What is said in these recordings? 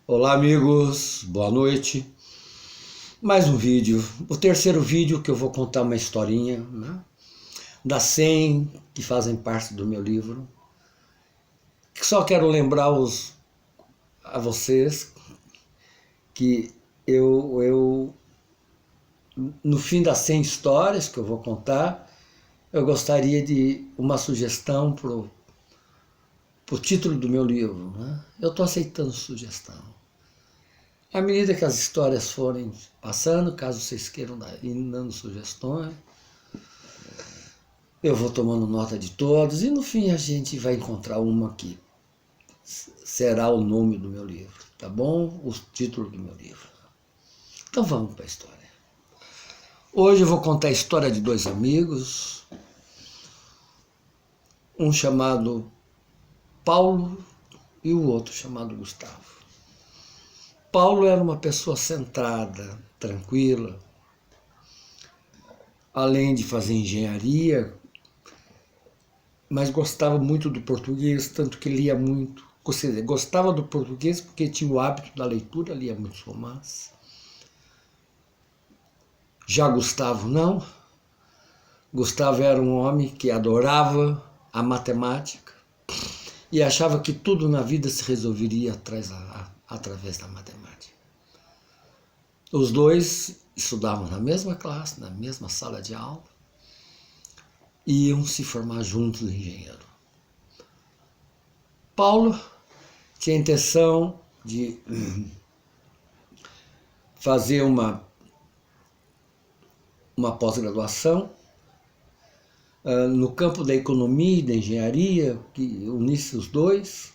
Olá amigos, boa noite. Mais um vídeo, o terceiro vídeo que eu vou contar uma historinha, né? Das 100 que fazem parte do meu livro. Só quero lembrar a vocês que no fim das 100 histórias que eu vou contar, eu gostaria de uma sugestão pro título do meu livro, né? Eu estou aceitando sugestão. À medida que as histórias forem passando, caso vocês queiram ir dando sugestões, eu vou tomando nota de todos e no fim a gente vai encontrar uma que será o nome do meu livro, tá bom? O título do meu livro. Então vamos para a história. Hoje eu vou contar a história de dois amigos, um chamado Paulo e o outro chamado Gustavo. Paulo era uma pessoa centrada, tranquila, além de fazer engenharia, mas gostava muito do português, tanto que lia muito. Ou seja, gostava do português porque tinha o hábito da leitura, lia muitos romances. Já Gustavo não. Gustavo era um homem que adorava a matemática e achava que tudo na vida se resolveria através da matemática. Os dois estudavam na mesma classe, na mesma sala de aula, e iam se formar juntos em engenheiro. Paulo tinha a intenção de fazer uma pós-graduação no campo da economia e da engenharia, que unisse os dois,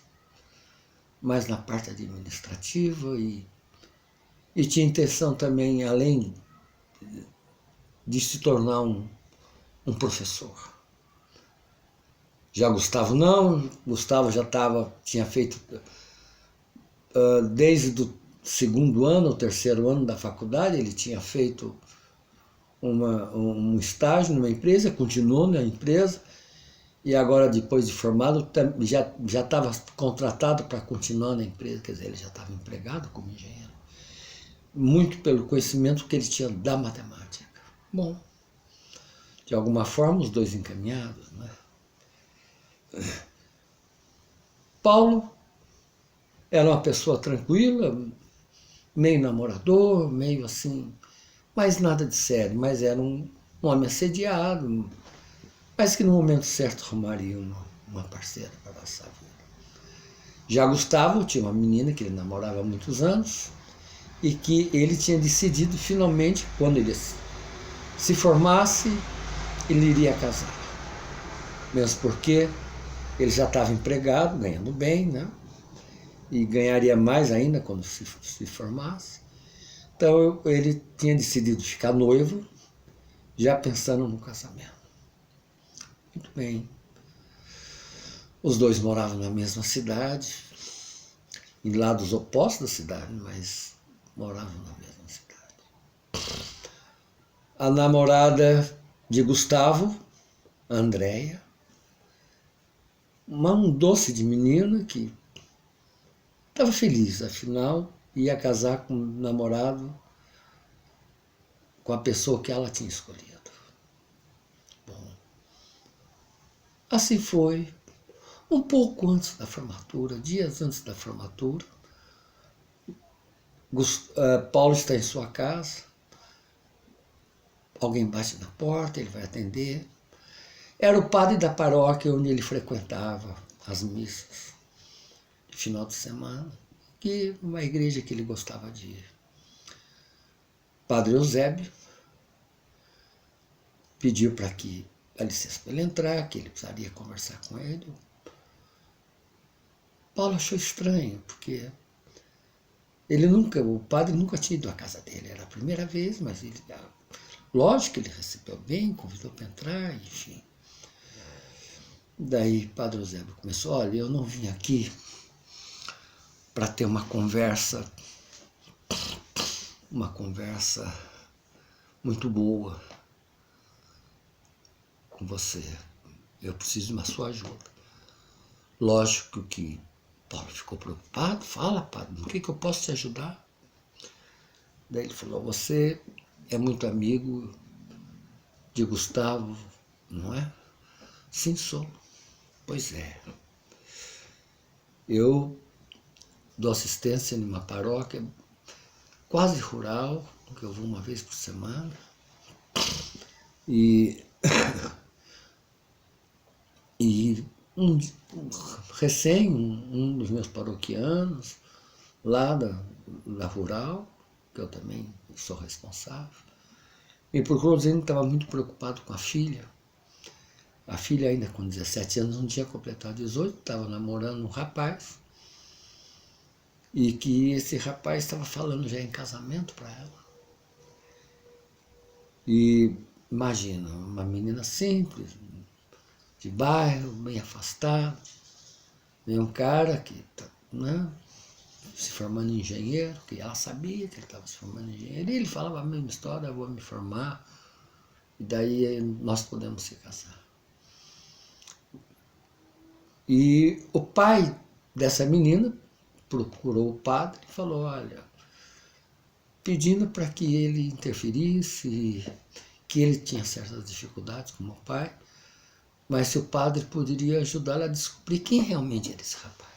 mas na parte administrativa, e tinha intenção também, além de se tornar um professor. Já Gustavo não. Gustavo já tinha feito, desde o segundo ano, o terceiro ano da faculdade, ele tinha feito um estágio numa empresa, continuou na empresa, e agora, depois de formado, já estava contratado para continuar na empresa, quer dizer, ele já estava empregado como engenheiro, muito pelo conhecimento que ele tinha da matemática. Bom, de alguma forma, os dois encaminhados, né? Paulo era uma pessoa tranquila, meio namorador, meio assim, mas nada de sério, mas era um homem assediado, mas que no momento certo arrumaria uma parceira para passar a vida. Já Gustavo tinha uma menina que ele namorava há muitos anos e que ele tinha decidido finalmente, quando ele se formasse, ele iria casar. Mesmo porque ele já estava empregado, ganhando bem, né? E ganharia mais ainda quando se formasse. Então ele tinha decidido ficar noivo, já pensando no casamento. Muito bem. Os dois moravam na mesma cidade, em lados opostos da cidade, mas moravam na mesma cidade. A namorada de Gustavo, a Andréia, um doce de menina que estava feliz, afinal ia casar com um namorado, com a pessoa que ela tinha escolhido. Bom, assim foi. Um pouco antes da formatura, dias antes da formatura, Paulo está em sua casa, alguém bate na porta, ele vai atender. Era o padre da paróquia onde ele frequentava as missas de final de semana, que uma igreja que ele gostava de ir. Padre Eusébio pediu para que a licença para ele entrar, que ele precisaria conversar com ele. Paulo achou estranho, porque o padre nunca tinha ido à casa dele, era a primeira vez, mas lógico que ele recebeu bem, convidou para entrar, enfim. Daí Padre Eusébio começou: olha, eu não vim aqui para ter uma conversa muito boa com você. Eu preciso de uma sua ajuda. Lógico que Paulo ficou preocupado. Fala, padre, no que eu posso te ajudar? Daí ele falou, você é muito amigo de Gustavo, não é? Sim, sou. Pois é. Eu dou assistência em uma paróquia quase rural, que eu vou uma vez por semana. E um dos meus paroquianos, lá da rural, que eu também sou responsável, me procurou dizendo que estava muito preocupado com a filha. A filha ainda com 17 anos, não tinha completado 18, estava namorando um rapaz, e que esse rapaz estava falando já em casamento para ela. E imagina, uma menina simples, de bairro, bem afastada, e um cara que está, né, se formando em engenheiro, que ela sabia que ele estava se formando em engenheiro, e ele falava a mesma história, eu vou me formar, e daí nós podemos se casar. E o pai dessa menina procurou o padre e falou, olha, pedindo para que ele interferisse, que ele tinha certas dificuldades como pai, mas se o padre poderia ajudá-la a descobrir quem realmente era esse rapaz.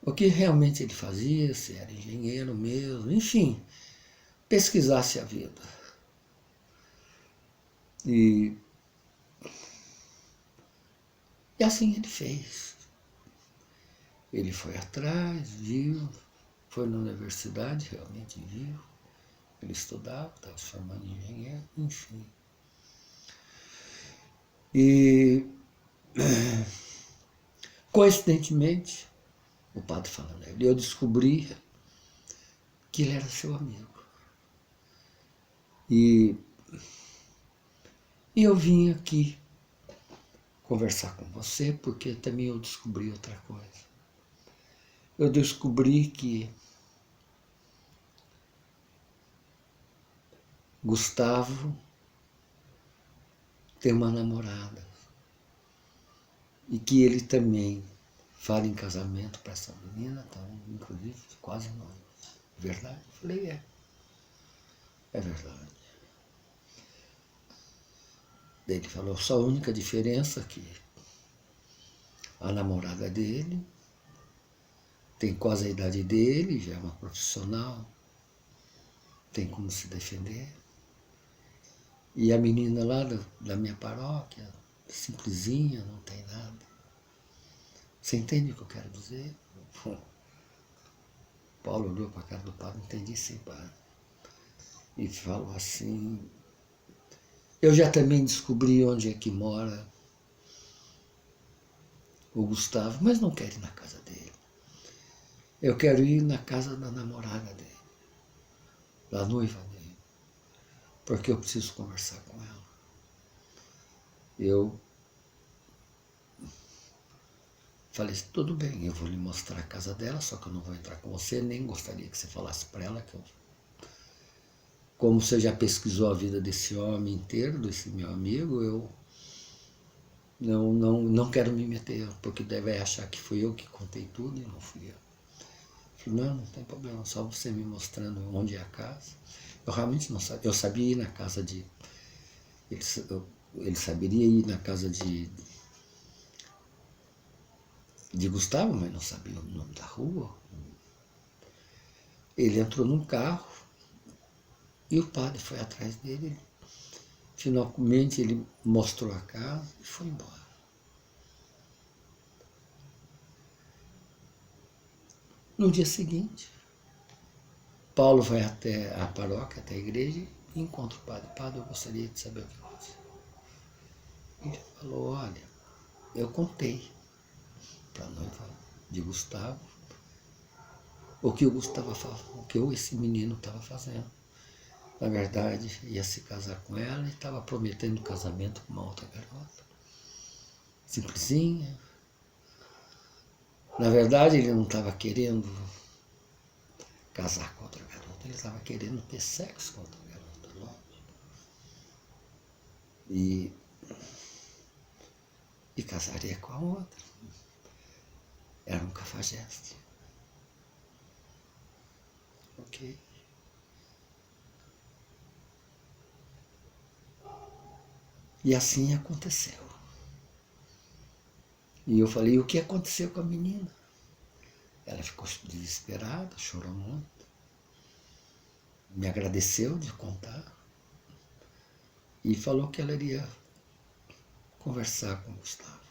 O que realmente ele fazia, se era engenheiro mesmo, enfim, pesquisasse a vida. E assim ele fez. Ele foi atrás, viu, foi na universidade, realmente viu. Ele estudava, estava se formando em engenheiro, enfim. E, coincidentemente, o padre falando, eu descobri que ele era seu amigo. E eu vim aqui conversar com você porque também eu descobri outra coisa. Eu descobri que Gustavo tem uma namorada e que ele também fala em casamento para essa menina, tá, inclusive quase noivo. Verdade? Eu falei, é verdade. Daí ele falou, só a única diferença é que a namorada dele tem quase a idade dele, já é uma profissional, tem como se defender. E a menina lá da minha paróquia, simplesinha, não tem nada. Você entende o que eu quero dizer? Paulo olhou para a cara do padre, entendi sim, padre. E falou assim, eu já também descobri onde é que mora o Gustavo, mas não quero ir na casa dele. Eu quero ir na casa da namorada dele, da noiva dele, porque eu preciso conversar com ela. Eu falei, tudo bem, eu vou lhe mostrar a casa dela, só que eu não vou entrar com você, nem gostaria que você falasse para ela que eu... Como você já pesquisou a vida desse homem inteiro, desse meu amigo, eu não quero me meter, porque deve achar que fui eu que contei tudo e não fui eu. Falei, não tem problema, só você me mostrando onde é a casa. Eu realmente não sabia, eu sabia ir na casa de... Ele saberia ir na casa de Gustavo, mas não sabia o nome da rua. Ele entrou num carro e o padre foi atrás dele. Finalmente ele mostrou a casa e foi embora. No dia seguinte, Paulo vai até a paróquia, até a igreja, e encontra o padre. Padre, eu gostaria de saber o que aconteceu. Ele falou, olha, eu contei para a noiva de Gustavo o que o Gustavo o que esse menino estava fazendo. Na verdade, ia se casar com ela e estava prometendo casamento com uma outra garota. Simplesinha. Na verdade, ele não estava querendo casar com outra garota, ele estava querendo ter sexo com outra garota, lógico. E casaria com a outra. Era um cafajeste. Ok. E assim aconteceu. E eu falei, o que aconteceu com a menina? Ela ficou desesperada, chorou muito. Me agradeceu de contar. E falou que ela iria conversar com o Gustavo.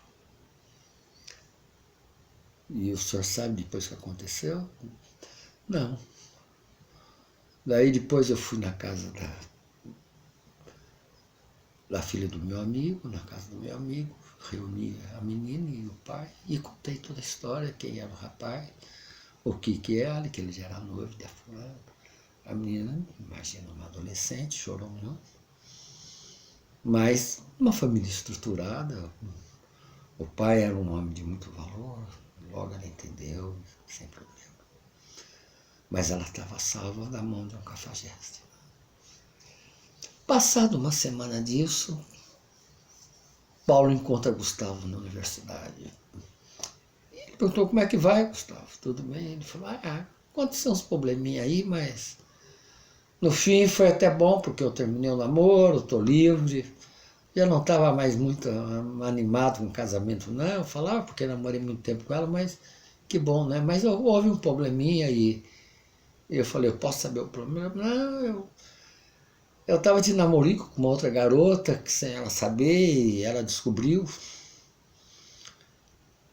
E o senhor sabe depois o que aconteceu? Não. Daí depois eu fui na casa da filha do meu amigo, na casa do meu amigo, reuni a menina e o pai e contei toda a história, quem era o rapaz, o que era, que ele já era noivo da fulana. A menina, imagina, uma adolescente, chorou muito. Mas uma família estruturada, o pai era um homem de muito valor, logo ela entendeu, sem problema. Mas ela estava salva da mão de um cafajeste. Passado uma semana disso, Paulo encontra Gustavo na universidade. Ele perguntou como é que vai, Gustavo? Tudo bem? Ele falou, aconteceu uns probleminha aí, mas no fim foi até bom, porque eu terminei o namoro, estou livre. Já não estava mais muito animado com o casamento, não. Eu falava, porque namorei muito tempo com ela, mas que bom, né? Mas houve um probleminha e eu falei, eu posso saber o problema? Não, eu estava de namorico com uma outra garota, que sem ela saber, e ela descobriu.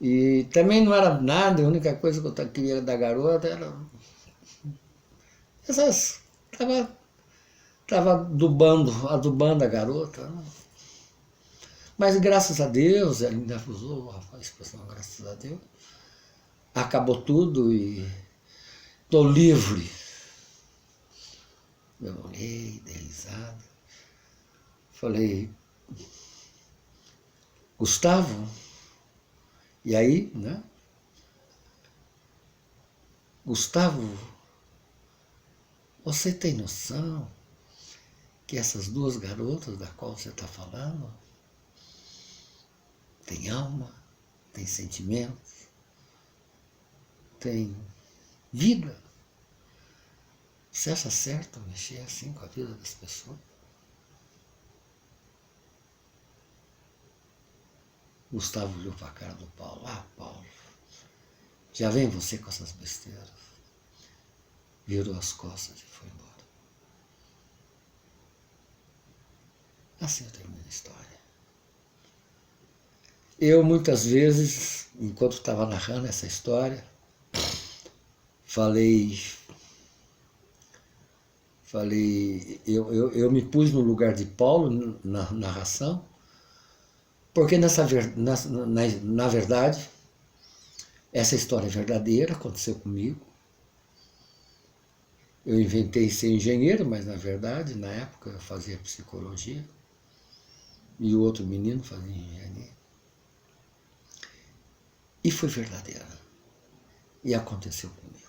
E também não era nada, a única coisa que eu queria da garota era essas. Tava adubando a garota. Né? Mas graças a Deus, ela ainda usou a expressão graças a Deus, acabou tudo e estou livre. Eu olhei, dei risada. Falei, Gustavo, e aí, né? Gustavo, você tem noção que essas duas garotas da qual você está falando têm alma, têm sentimentos, têm vida? Você acha certo mexer assim com a vida das pessoas? Gustavo olhou para a cara do Paulo. Paulo, já vem você com essas besteiras. Virou as costas e foi embora. Assim eu termino a história. Eu muitas vezes, enquanto estava narrando essa história, eu me pus no lugar de Paulo na narração, porque na verdade, essa história é verdadeira, aconteceu comigo. Eu inventei ser engenheiro, mas na verdade, na época, eu fazia psicologia e o outro menino fazia engenharia. E foi verdadeira. E aconteceu comigo.